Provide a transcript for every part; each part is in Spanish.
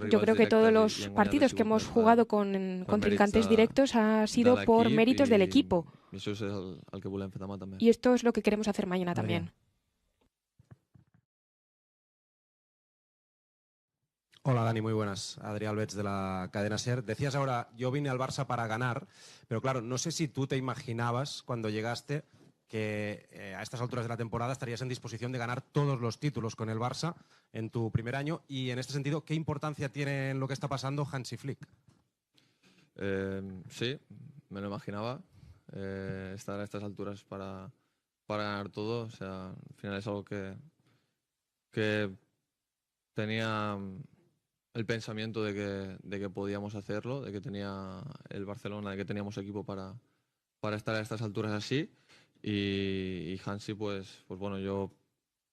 Yo creo que todos los partidos que hemos jugado con contrincantes directos ha sido por méritos del equipo. Y esto es lo que queremos hacer mañana también. Hola Dani, muy buenas. Adrián Albets de la cadena SER. Decías ahora, yo vine al Barça para ganar, pero claro, no sé si tú te imaginabas cuando llegaste que a estas alturas de la temporada estarías en disposición de ganar todos los títulos con el Barça en tu primer año y en este sentido, ¿qué importancia tiene en lo que está pasando Hansi Flick? Sí, me lo imaginaba, estar a estas alturas para ganar todo. O sea, al final es algo que tenía el pensamiento de que podíamos hacerlo, de que tenía el Barcelona, de que teníamos equipo para estar a estas alturas así. Y Hansi, pues bueno, yo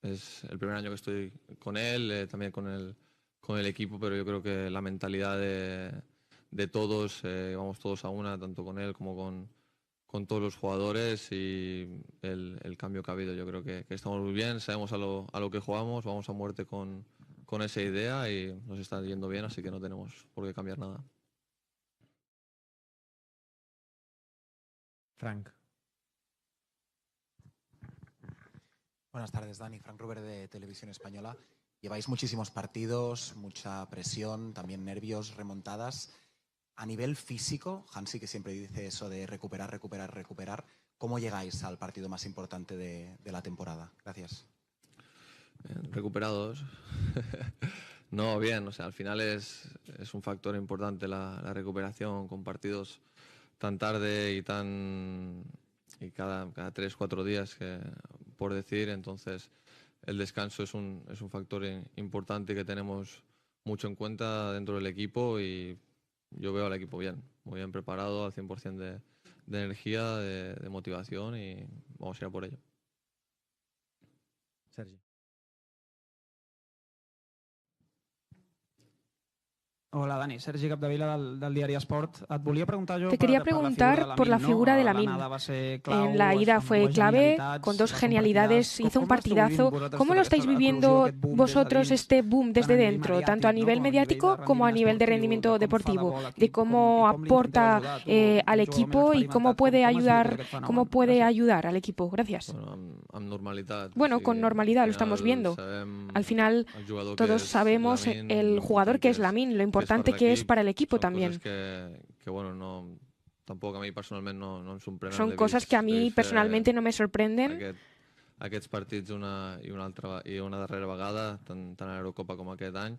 es el primer año que estoy con él, también con el equipo, pero yo creo que la mentalidad de todos, vamos todos a una, tanto con él como con todos los jugadores, y el cambio que ha habido. Yo creo que estamos muy bien, sabemos a lo que jugamos, vamos a muerte con esa idea y nos está yendo bien, así que no tenemos por qué cambiar nada. Frank. Buenas tardes, Dani. Frank Ruber de Televisión Española. Lleváis muchísimos partidos, mucha presión, también nervios, remontadas. A nivel físico, Hansi, que siempre dice eso de recuperar, recuperar, recuperar, ¿cómo llegáis al partido más importante de la temporada? Gracias. Recuperados. No, bien, o sea, al final es un factor importante la recuperación con partidos tan tarde y cada 3-4 días, por decir. Entonces el descanso es un factor importante que tenemos mucho en cuenta dentro del equipo, y yo veo al equipo bien, muy bien preparado, al 100% de energía, de motivación, y vamos a ir a por ello. Sergi. Hola, Dani. Sergi Capdevila del diari Esport. Et volia preguntar jo Te quería preguntar por la figura de Lamine. En la ida fue clave, con dos genialidades, hizo un partidazo. ¿Cómo lo estáis viviendo vosotros este boom desde dentro, tanto a nivel mediático como a nivel de rendimiento deportivo? De cómo aporta al equipo y cómo puede ayudar al equipo. Gracias. Bueno, con normalidad lo estamos viendo. Al final todos sabemos el jugador que es Lamine, lo importante que es para el equipo también. Tampoc a mi personalment no em sorprenen. Son cosas que a mí personalmente no me sorprenden. Aquests partits una darrera vegada, tant a l'Eurocopa com aquest any.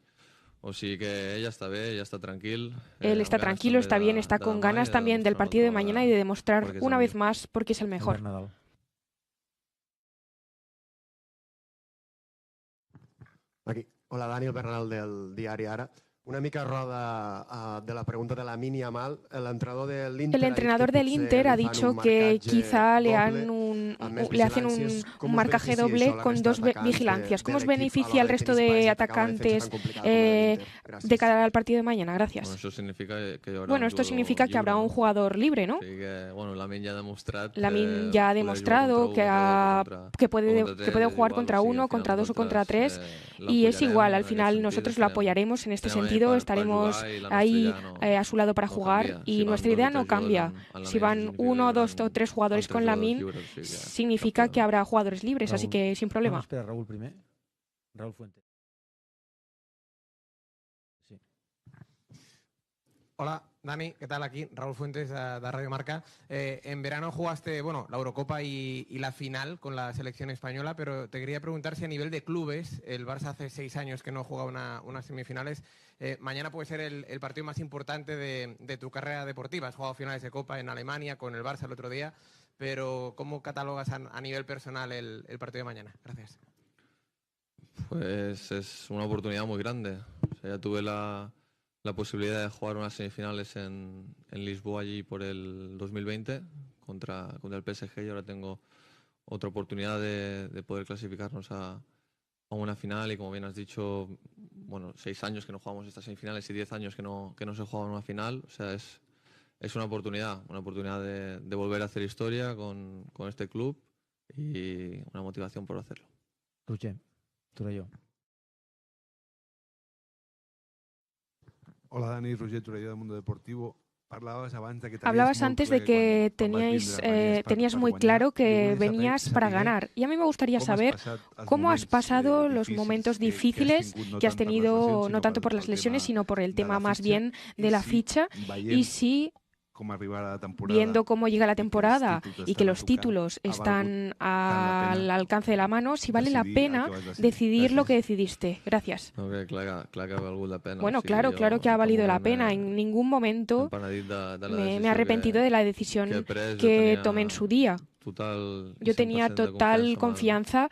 O sigui que ella está bé, ella está tranquil. Él está tranquilo, está bien, está con ganas también del partido de mañana y de demostrar una vez más por qué es el mejor. Aquí. Hola, Dani, el Bernal del diari Ara. Una mica roda de la pregunta de Lamine Yamal. El entrenador del Inter ha dicho que quizá le hacen un marcaje doble con dos vigilancias. ¿Cómo os beneficia al resto de atacantes de cara al partido de mañana? Gracias. Esto significa que habrá un jugador libre, ¿no? Lamine ya ha demostrado que puede jugar contra uno, contra dos o contra tres, y es igual. Al final nosotros lo apoyaremos en este sentido. Estaremos ahí a su lado para jugar, y nuestra idea no cambia. Si van 1, 2 o 3 jugadores con Lamine, significa que habrá jugadores libres, así que sin problema. Espera, Raúl primer. Raúl Fuentes. Sí. Hola, Dani, ¿qué tal? Aquí Raúl Fuentes de Radio Marca. En verano jugaste, la Eurocopa y la final con la selección española, pero te quería preguntar si a nivel de clubes, el Barça hace 6 años que no juega unas semifinales, mañana puede ser el partido más importante de tu carrera deportiva. Has jugado finales de Copa en Alemania con el Barça el otro día, pero ¿cómo catalogas a nivel personal el partido de mañana? Gracias. Pues es una oportunidad muy grande. O sea, ya tuve la posibilidad de jugar unas semifinales en Lisboa allí por el 2020 contra el PSG, y ahora tengo otra oportunidad de poder clasificarnos a una final. Y como bien has dicho, 6 años que no jugamos estas semifinales y 10 años que no se juega una final. O sea, es una oportunidad de volver a hacer historia con este club, y una motivación por hacerlo. Roger, tú y yo. Hola Dani, Roger Torelló del Mundo Deportivo. Hablabas antes de que tenías muy claro que venías para ganar. Y a mí me gustaría saber cómo has pasado los momentos difíciles que has tenido, no tanto por las lesiones, sino por el tema más bien de la ficha. Y si, viendo cómo llega la temporada y que los títulos están al alcance de la mano, si vale la pena decidir lo que decidiste. Gracias. No, clar que ha valgut la pena. Bueno, claro que ha valido la pena. En ningún momento me he arrepentido de la decisión que tomé en su día. Yo tenía total confianza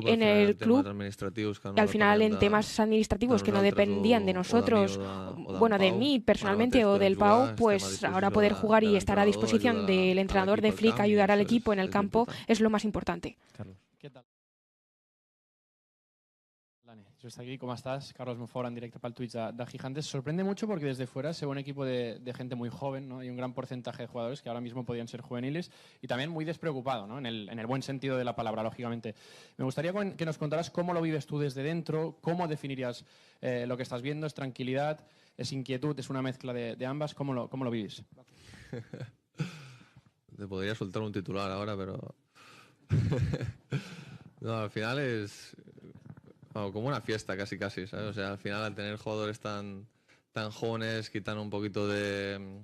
en el club y al final en temas administrativos que no dependían de nosotros, bueno, de mí personalmente o del Pau, pues ahora poder jugar y estar a disposición del entrenador de Flick, ayudar al equipo en el campo es lo más importante. ¿Qué tal? Just aquí, ¿cómo estás? Carlos Mofora en directo para el Twitch de Gigantes. Sorprende mucho porque desde fuera se ve un equipo de gente muy joven, ¿no? Hay un gran porcentaje de jugadores que ahora mismo podrían ser juveniles y también muy despreocupado, ¿no? En el buen sentido de la palabra, lógicamente. Me gustaría que nos contaras cómo lo vives tú desde dentro, cómo definirías lo que estás viendo. ¿Es tranquilidad? ¿Es inquietud? ¿Es una mezcla de ambas? ¿Cómo lo vivís? Te podría soltar un titular ahora, pero... no, al final es... como una fiesta casi, ¿sabes? O sea, al final al tener jugadores tan jóvenes quitan un poquito de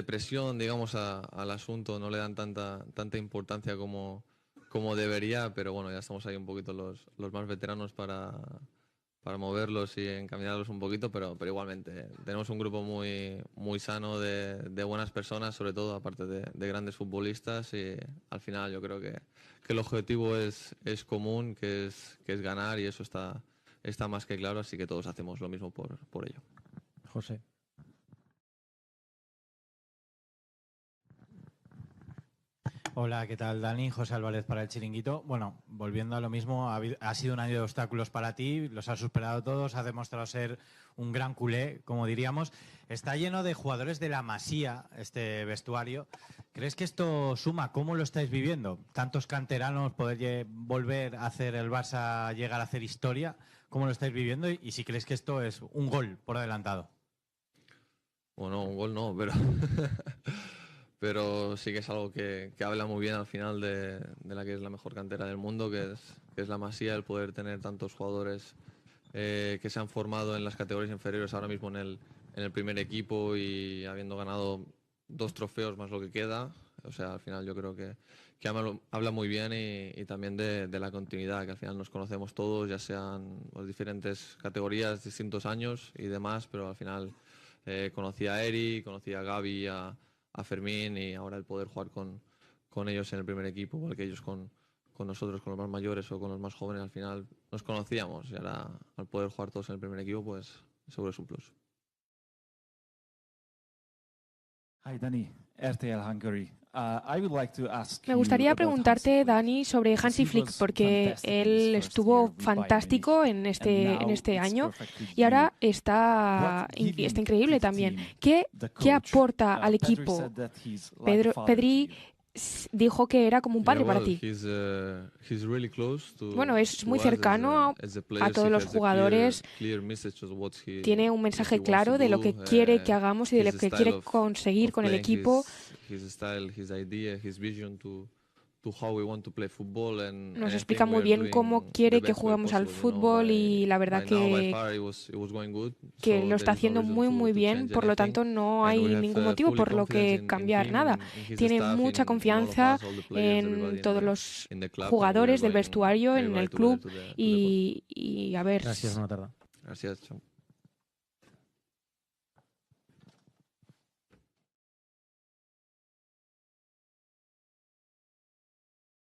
presión, digamos, al asunto, no le dan tanta importancia como debería, pero bueno, ya estamos ahí un poquito los más veteranos para moverlos y encaminarlos un poquito, pero igualmente tenemos un grupo muy sano de buenas personas, sobre todo, aparte de grandes futbolistas, y al final yo creo que el objetivo es común, que es ganar, y eso está más que claro, así que todos hacemos lo mismo por ello. José. Hola, ¿qué tal, Dani? José Álvarez para El Chiringuito. Bueno, volviendo a lo mismo, ha sido un año de obstáculos para ti, los has superado todos, has demostrado ser un gran culé, como diríamos. Está lleno de jugadores de la Masía, este vestuario. ¿Crees que esto suma? ¿Cómo lo estáis viviendo? Tantos canteranos, poder volver a hacer el Barça, llegar a hacer historia. ¿Cómo lo estáis viviendo? Y si crees que esto es un gol por adelantado. Bueno, un gol no, pero sí que es algo que habla muy bien al final de la que es la mejor cantera del mundo, que es la Masía, el poder tener tantos jugadores que se han formado en las categorías inferiores ahora mismo en el primer equipo y habiendo ganado 2 trofeos más lo que queda. O sea, al final yo creo que habla muy bien y también de la continuidad, que al final nos conocemos todos, ya sean las diferentes categorías, distintos años y demás, pero al final conocí a Eri, conocí a Gaby, a Fermín, y ahora el poder jugar con ellos en el primer equipo, igual que ellos con nosotros, con los más mayores o con los más jóvenes, al final nos conocíamos, y ahora al poder jugar todos en el primer equipo, pues seguro es un plus. Hi, Dani. RTL Hungary. Me gustaría preguntarte, Dani, sobre Hansi Flick, porque él estuvo fantástico en este año y ahora está increíble también. ¿Qué aporta al equipo? Pedri dijo que era como un padre para ti. Bueno, es muy cercano a todos los jugadores. Tiene un mensaje claro de lo que quiere que hagamos y de lo que quiere conseguir con el equipo. Nos explica muy bien cómo quiere que juguemos al fútbol y la verdad que lo está haciendo muy bien, por lo tanto no hay ningún motivo por lo que cambiar nada. Tiene mucha confianza en todos los jugadores del vestuario, en el club y a ver. Gracias, buena tarde. Gracias, chao.